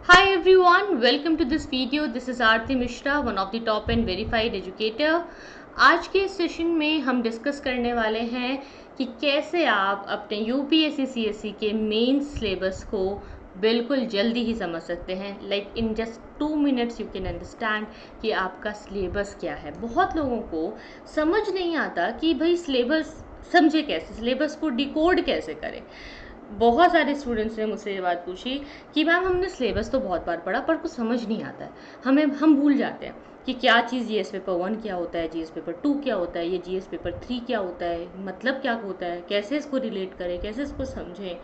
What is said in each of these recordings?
Hi everyone, welcome to this video. This is Aarti Mishra, one of the top and verified educator. आज के session में हम discuss करने वाले हैं कि कैसे आप अपने यूपीएससी सीएससी के मेन सिलेबस को बिल्कुल जल्दी ही समझ सकते हैं. Like in just 2 minutes you can understand कि आपका सिलेबस क्या है. बहुत लोगों को समझ नहीं आता कि भाई सिलेबस समझे कैसे, सिलेबस को डिकोड कैसे करें. बहुत सारे स्टूडेंट्स ने मुझसे ये बात पूछी कि मैम हमने सिलेबस तो बहुत बार पढ़ा पर कुछ समझ नहीं आता है, हम भूल जाते हैं कि क्या चीज़ जीएस पेपर 1 क्या होता है, जीएस पेपर 2 क्या होता है, ये जीएस पेपर 3 क्या होता है, मतलब क्या होता है, कैसे इसको रिलेट करें, कैसे इसको समझें.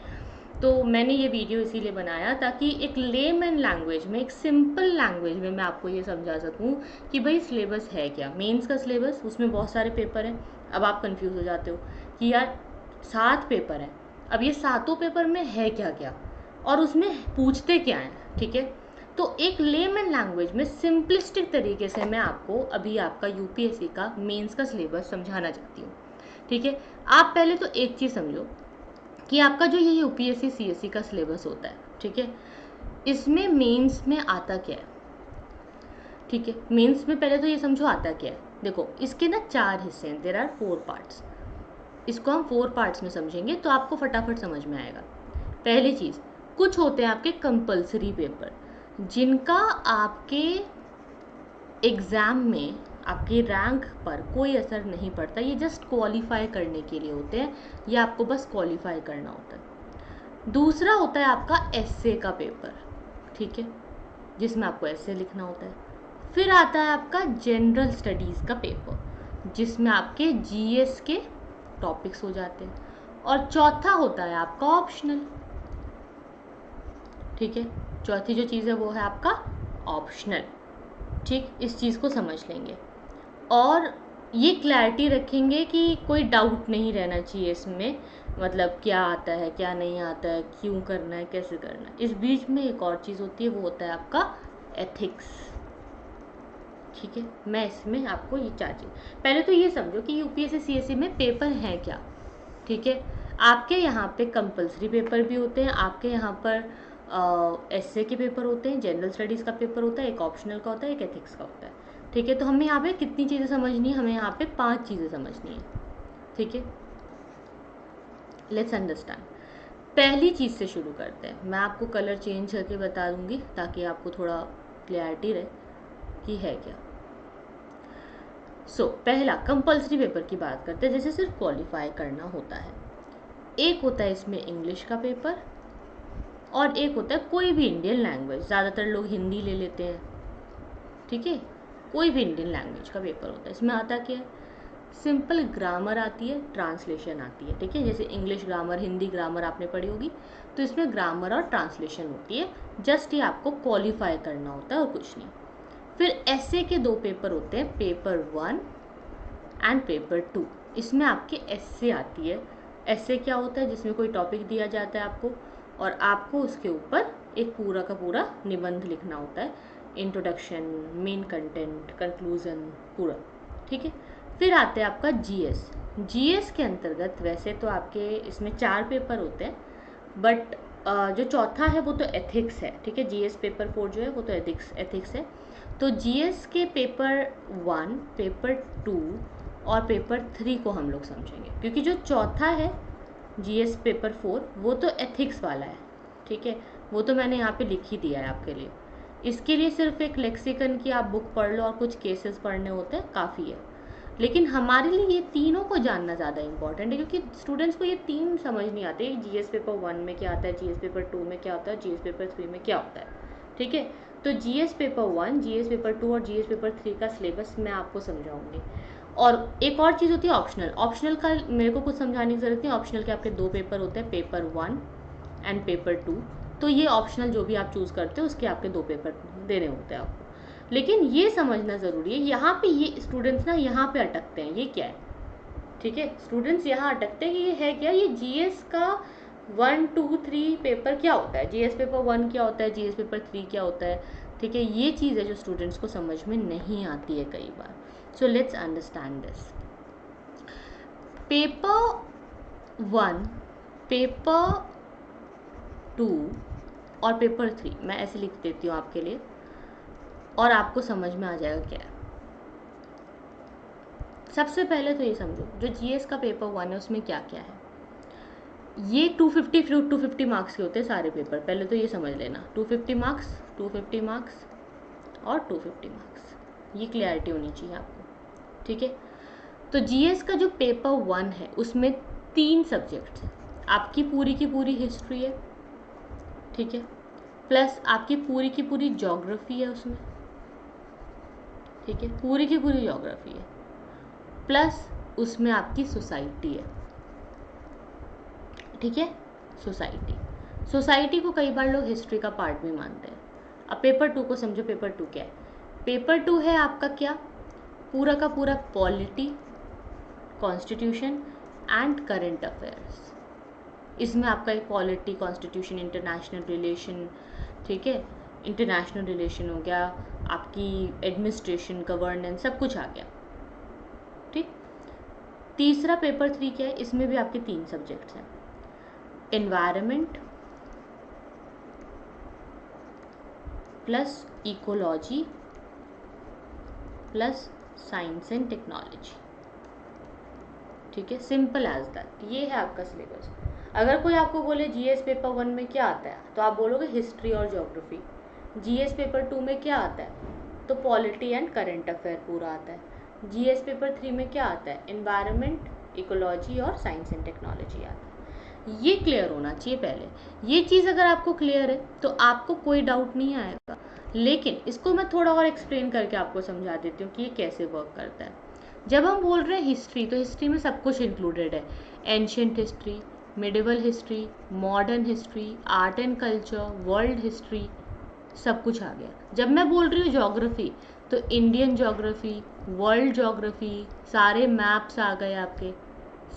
तो मैंने ये वीडियो इसीलिए बनाया ताकि एक लेमैन लैंग्वेज में, एक सिंपल लैंग्वेज में मैं आपको ये समझा सकूं कि भाई सिलेबस है क्या. मेंस का सिलेबस, उसमें बहुत सारे पेपर हैं. अब आप कंफ्यूज हो जाते हो कि यार 7 पेपर हैं, अब ये सातों पेपर में है क्या क्या और उसमें पूछते क्या हैं. ठीक है, तो एक लेमैन लैंग्वेज में सिंपलिस्टिक तरीके से मैं आपको अभी आपका यूपीएससी का मेंस का सिलेबस समझाना चाहती हूँ. ठीक है, आप पहले तो एक चीज़ समझो कि आपका जो ये यूपीएससी सीएससी का सिलेबस होता है, ठीक है, इसमें मेंस में आता क्या है. ठीक है, मेंस में पहले तो ये समझो आता क्या है. देखो, इसके ना 4 हिस्से हैं, देयर आर 4 पार्ट्स. इसको हम 4 पार्ट्स में समझेंगे तो आपको फटाफट समझ में आएगा. पहली चीज़, कुछ होते हैं आपके कंपलसरी पेपर जिनका आपके एग्ज़ाम में, आपके रैंक पर कोई असर नहीं पड़ता. ये जस्ट क्वालिफाई करने के लिए होते हैं, ये आपको बस क्वालिफाई करना होता है. दूसरा होता है आपका एस्से का पेपर, ठीक है, जिसमें आपको एस्से लिखना होता है. फिर आता है आपका जनरल स्टडीज़ का पेपर जिसमें आपके जीएस के टॉपिक्स हो जाते हैं. और चौथा होता है आपका ऑप्शनल. ठीक है, चौथी जो चीज़ है वो है आपका ऑप्शनल. ठीक, इस चीज़ को समझ लेंगे और ये क्लैरिटी रखेंगे कि कोई डाउट नहीं रहना चाहिए इसमें, मतलब क्या आता है क्या नहीं आता है, क्यों करना है कैसे करना है. इस बीच में एक और चीज़ होती है, वो होता है आपका एथिक्स. ठीक है, मैं इसमें आपको ये 4 चीज़, पहले तो ये समझो कि यूपीएससी सीएससी में पेपर हैं क्या. ठीक है, आपके यहाँ पे कंपलसरी पेपर भी होते हैं, आपके यहाँ पर एस्से के पेपर होते हैं, जनरल स्टडीज़ का पेपर होता है, एक ऑप्शनल का होता है, एक एथिक्स का होता है. ठीक है, तो हमें यहाँ पे कितनी चीज़ें समझनी है, हमें यहाँ पे 5 चीज़ें समझनी है. ठीक है, लेट्स अंडरस्टैंड. पहली चीज़ से शुरू करते हैं. मैं आपको कलर चेंज करके बता दूंगी ताकि आपको थोड़ा क्लैरिटी रहे कि है क्या. पहला कंपलसरी पेपर की बात करते हैं, जैसे सिर्फ क्वालिफाई करना होता है. एक होता है इसमें इंग्लिश का पेपर और एक होता है कोई भी इंडियन लैंग्वेज. ज़्यादातर लोग हिंदी ले लेते हैं. ठीक है, कोई भी इंडियन लैंग्वेज का पेपर होता है. इसमें आता क्या है, सिंपल ग्रामर आती है, ट्रांसलेशन आती है. ठीक है, जैसे इंग्लिश ग्रामर, हिंदी ग्रामर आपने पढ़ी होगी, तो इसमें ग्रामर और ट्रांसलेशन होती है. जस्ट ये आपको क्वालिफाई करना होता है और कुछ नहीं. फिर एस्से के 2 पेपर होते हैं, पेपर 1 एंड पेपर 2. इसमें आपके एस्से आती है. एस्से क्या होता है, जिसमें कोई टॉपिक दिया जाता है आपको और आपको उसके ऊपर एक पूरा का पूरा निबंध लिखना होता है. इंट्रोडक्शन, मेन कंटेंट, कंक्लूजन, पूरा. ठीक है, फिर आते हैं आपका जीएस. जीएस के अंतर्गत वैसे तो आपके इसमें 4 पेपर होते हैं, बट जो चौथा है वो तो एथिक्स है. ठीक है, जीएस पेपर 4 जो है वो तो एथिक्स है. तो जीएस के पेपर 1, पेपर 2 और पेपर 3 को हम लोग समझेंगे, क्योंकि जो चौथा है जीएस पेपर 4 वो तो एथिक्स वाला है. ठीक है, वो तो मैंने यहाँ पे लिख ही दिया है आपके लिए. इसके लिए सिर्फ एक लेक्सिकन की आप बुक पढ़ लो और कुछ केसेस पढ़ने होते हैं, काफ़ी है. लेकिन हमारे लिए ये तीनों को जानना ज़्यादा इंपॉर्टेंट है, क्योंकि स्टूडेंट्स को ये 3 समझ नहीं आते. जीएस पेपर 1 में क्या आता है, जीएस पेपर 2 में क्या होता है, जीएस पेपर 3 में क्या होता है. ठीक है, तो जीएस पेपर 1, जीएस पेपर 2 और जीएस पेपर 3 का सिलेबस मैं आपको समझाऊंगी. और एक और चीज़ होती है ऑप्शनल. ऑप्शनल का मेरे को कुछ समझाने की ज़रूरत नहीं. ऑप्शनल के आपके 2 पेपर होते हैं, पेपर 1 एंड पेपर 2. तो ये ऑप्शनल जो भी आप चूज़ करते हो उसके आपके 2 पेपर देने होते हैं आपको. लेकिन ये समझना ज़रूरी है, यहाँ पे ये स्टूडेंट्स ना यहाँ पे अटकते हैं, ये क्या है. ठीक है, स्टूडेंट्स यहाँ अटकते हैं कि ये है क्या, ये जीएस का 1, 2, 3 पेपर क्या होता है, जीएस पेपर 1 क्या होता है, जीएस पेपर 3 क्या होता है. ठीक है, ये चीज़ है जो स्टूडेंट्स को समझ में नहीं आती है कई बार. So let's understand this. Paper 1, paper 2 और पेपर 3 मैं ऐसे लिख देती हूँ आपके लिए, और आपको समझ में आ जाएगा क्या है। सबसे पहले तो ये समझो, जो जीएस का पेपर 1 है उसमें क्या क्या है। ये 250 मार्क्स के होते हैं सारे पेपर, पहले तो ये समझ लेना। 250 मार्क्स, 250 मार्क्स और 250 मार्क्स, ये क्लियरिटी होनी चाहिए आपको, ठीक है। तो जीएस का जो पेपर 1 है उसमें 3 सब्जेक्ट्स हैं। आपकी पूरी की पूरी हिस्ट्री है, ठीक है, प्लस आपकी पूरी की पूरी ज्योग्राफी है उसमें, ठीक है, पूरी की पूरी ज्योग्राफी है, प्लस उसमें आपकी सोसाइटी है, ठीक है। सोसाइटी को कई बार लोग हिस्ट्री का पार्ट भी मानते हैं। अब पेपर 2 को समझो। पेपर 2 क्या है? पेपर 2 है आपका क्या, पूरा का पूरा polity, constitution and current affairs. इसमें आपका एक पॉलिटी, कॉन्स्टिट्यूशन, इंटरनेशनल रिलेशन, ठीक है, इंटरनेशनल रिलेशन हो गया, आपकी एडमिनिस्ट्रेशन, गवर्नेंस, सब कुछ आ गया, ठीक। तीसरा पेपर 3 क्या है? इसमें भी आपके 3 सब्जेक्ट्स हैं, environment plus ecology plus science and technology, ठीक है, सिंपल एज दैट। ये है आपका सिलेबस। अगर कोई आपको बोले जीएस पेपर 1 में क्या आता है, तो आप बोलोगे हिस्ट्री और ज्योग्राफी। जीएस पेपर 2 में क्या आता है, तो पॉलिटी एंड करंट अफेयर पूरा आता है। जीएस पेपर 3 में क्या आता है, एनवायरनमेंट, इकोलॉजी और साइंस एंड टेक्नोलॉजी आता है। ये क्लियर होना चाहिए पहले। ये चीज़ अगर आपको क्लियर है तो आपको कोई डाउट नहीं आएगा। लेकिन इसको मैं थोड़ा और एक्सप्लेन करके आपको समझा देती हूँ कि ये कैसे वर्क करता है। जब हम बोल रहे हैं हिस्ट्री, तो हिस्ट्री में सब कुछ इंक्लूडेड है। Ancient history, medieval history, modern history, art and culture, world history, सब कुछ आ गया। जब मैं बोल रही हूँ ज्योग्राफी, तो इंडियन ज्योग्राफी, वर्ल्ड ज्योग्राफी, सारे मैप्स आ गए आपके,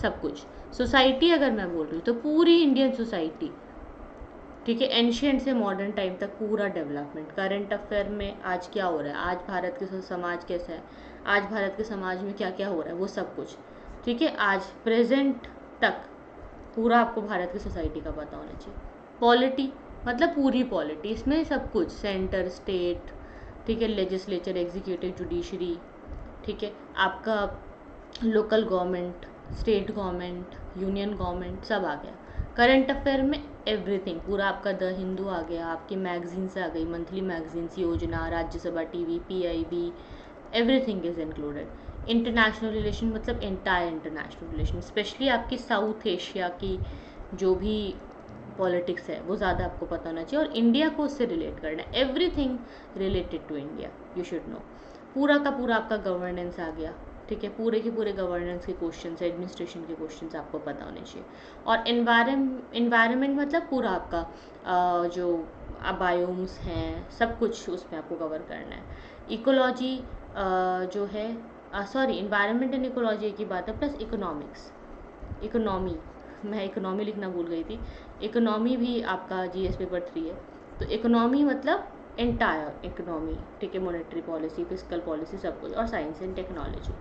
सब कुछ। सोसाइटी अगर मैं बोल रही हूँ तो पूरी इंडियन सोसाइटी, ठीक है, एंशियंट से मॉडर्न टाइम तक पूरा डेवलपमेंट। करंट अफेयर में आज क्या हो रहा है, आज भारत के समाज कैसा है, आज भारत के समाज में क्या क्या हो रहा है, वो सब कुछ, ठीक है, आज प्रेजेंट तक पूरा आपको भारत की सोसाइटी का पता होना चाहिए। पॉलिटी मतलब पूरी पॉलिटी, इसमें सब कुछ, सेंटर, स्टेट, ठीक है, लेजिस्लेचर, एग्जीक्यूटिव, जुडिशरी, ठीक है, आपका local government, state government, union government, सब आ गया। करंट अफेयर में एवरीथिंग, पूरा आपका द हिंदू आ गया, आपकी मैगजीन्स आ गई, मंथली मैगजीन्स, योजना, Rajya Sabha TV, PIB, everything is included. International relation मतलब एंटायर इंटरनेशनल रिलेशन, स्पेशली आपकी साउथ एशिया की जो भी पॉलिटिक्स है वो ज़्यादा आपको पता होना चाहिए, और इंडिया को उससे रिलेट करना है। Everything related to India you should know. पूरा का पूरा आपका गवर्नेंस आ गया, ठीक है, पूरे के पूरे गवर्नेंस के क्वेश्चन, एडमिनिस्ट्रेशन के क्वेश्चन आपको पता होने चाहिए। और एनवायरनमेंट मतलब पूरा आपका जो बायोम्स हैं, सब कुछ उसमें आपको कवर करना है। इकोलॉजी जो है, सॉरी, एनवायरनमेंट एंड इकोलॉजी की बात है, प्लस इकोनॉमिक्स, इकोनॉमी, मैं इकोनॉमी लिखना भूल गई थी। इकोनॉमी भी आपका जीएस पेपर 3 है। तो इकोनॉमी मतलब एंटायर इकोनॉमी, ठीक है, मॉनेटरी पॉलिसी, फिजिकल पॉलिसी, सब कुछ, और साइंस एंड टेक्नोलॉजी,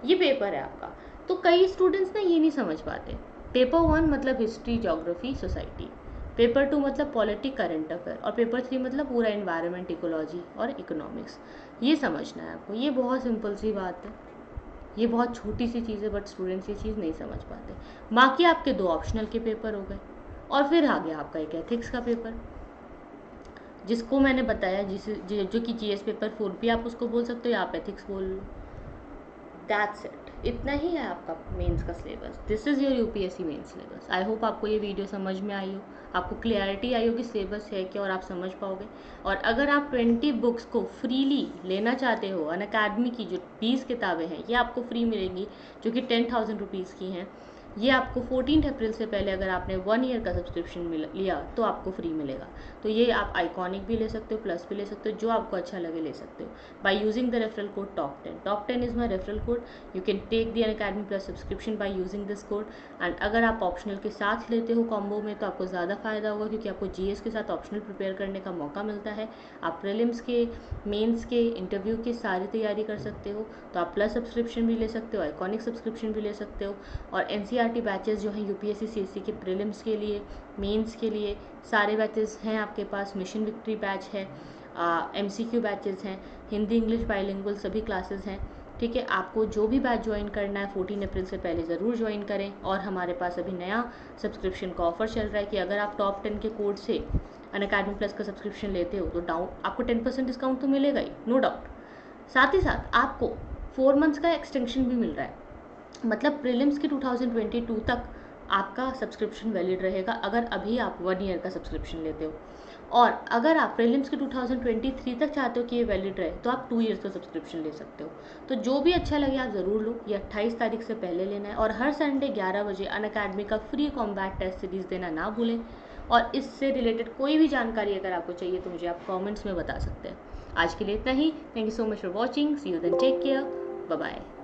ये पेपर है आपका। तो कई स्टूडेंट्स ना ये नहीं समझ पाते। पेपर 1 मतलब हिस्ट्री, ज्योग्राफी, सोसाइटी, पेपर 2 मतलब पॉलिटी, करंट अफेयर, और पेपर 3 मतलब पूरा एनवायरनमेंट, इकोलॉजी और इकोनॉमिक्स। ये समझना है आपको। ये बहुत सिंपल सी बात है, ये बहुत छोटी सी चीज़ है, बट स्टूडेंट्स ये चीज़ नहीं समझ पाते। बाकी आपके 2 ऑप्शनल के पेपर हो गए, और फिर आ गया आपका एक एथिक्स का पेपर, जिसको मैंने बताया, जो कि जीएस पेपर 4 भी आप उसको बोल सकते हो, या आप एथिक्स बोल लो। दैट्स इट, इतना ही है आपका मेंस का syllabus. This is your UPSC main syllabus. I hope आपको ये वीडियो समझ में आई हो, आपको क्लैरिटी आई हो कि सिलेबस है क्या, और आप समझ पाओगे। और अगर आप 20 बुक्स को फ्रीली लेना चाहते हो, अनअकैडमी की जो 20 किताबें हैं ये आपको फ्री मिलेंगी, जो कि 10,000 रुपीज़ की हैं। ये आपको 14 अप्रैल से पहले अगर आपने 1 ईयर का सब्सक्रिप्शन लिया तो आपको फ्री मिलेगा। तो ये आप आइकॉनिक भी ले सकते हो, प्लस भी ले सकते हो, जो आपको अच्छा लगे ले सकते हो, by using the referral code top 10। Top 10 is my referral code. You can take the Unacademy plus subscription by using this code. And अगर आप ऑप्शनल के साथ लेते हो कॉम्बो में, तो आपको ज़्यादा फ़ायदा होगा, क्योंकि आपको जीएस के साथ ऑप्शनल प्रिपेयर करने का मौका मिलता है। आप प्रीलिम्स के, मेंस के, इंटरव्यू की सारी तैयारी कर सकते हो। तो आप प्लस सब्सक्रिप्शन भी ले सकते हो, आइकॉनिक सब्सक्रिप्शन भी ले सकते हो, और एनसीईआरटी एनसीईआरटी बैचेस जो हैं यूपीएससी सीएससी के प्रीलिम्स के लिए, मेंस के लिए सारे बैचेस हैं आपके पास। मिशन विक्ट्री बैच है, एमसीक्यू बैचेस हैं, हिंदी इंग्लिश बाइलिंगुअल सभी क्लासेस हैं। ठीक है, आपको जो भी बैच ज्वाइन करना है 14 अप्रैल से पहले ज़रूर ज्वाइन करें। और हमारे पास अभी नया सब्सक्रिप्शन का ऑफर चल रहा है कि अगर आप टॉप 10 के कोड से अनअकैडमी प्लस का सब्सक्रिप्शन लेते हो तो आपको 10% डिस्काउंट तो मिलेगा ही, नो डाउट। साथ ही साथ आपको 4 मंथ्स का एक्सटेंशन भी मिल रहा है, मतलब प्रीलिम्स के 2022 तक आपका सब्सक्रिप्शन वैलिड रहेगा अगर अभी आप 1 ईयर का सब्सक्रिप्शन लेते हो। और अगर आप प्रीलिम्स के 2023 तक चाहते हो कि ये वैलिड रहे तो आप 2 ईयर्स का सब्सक्रिप्शन ले सकते हो। तो जो भी अच्छा लगे आप ज़रूर लो। ये 28 तारीख से पहले लेना है। और हर संडे 11 बजे अनअकैडमी का फ्री कॉम्बैट टेस्ट सीरीज़ देना ना भूलें। और इससे रिलेटेड कोई भी जानकारी अगर आपको चाहिए तो मुझे आप कमेंट्स में बता सकते हैं। आज के लिए इतना ही। Thank you so much for watching. See you then, take care, bye bye.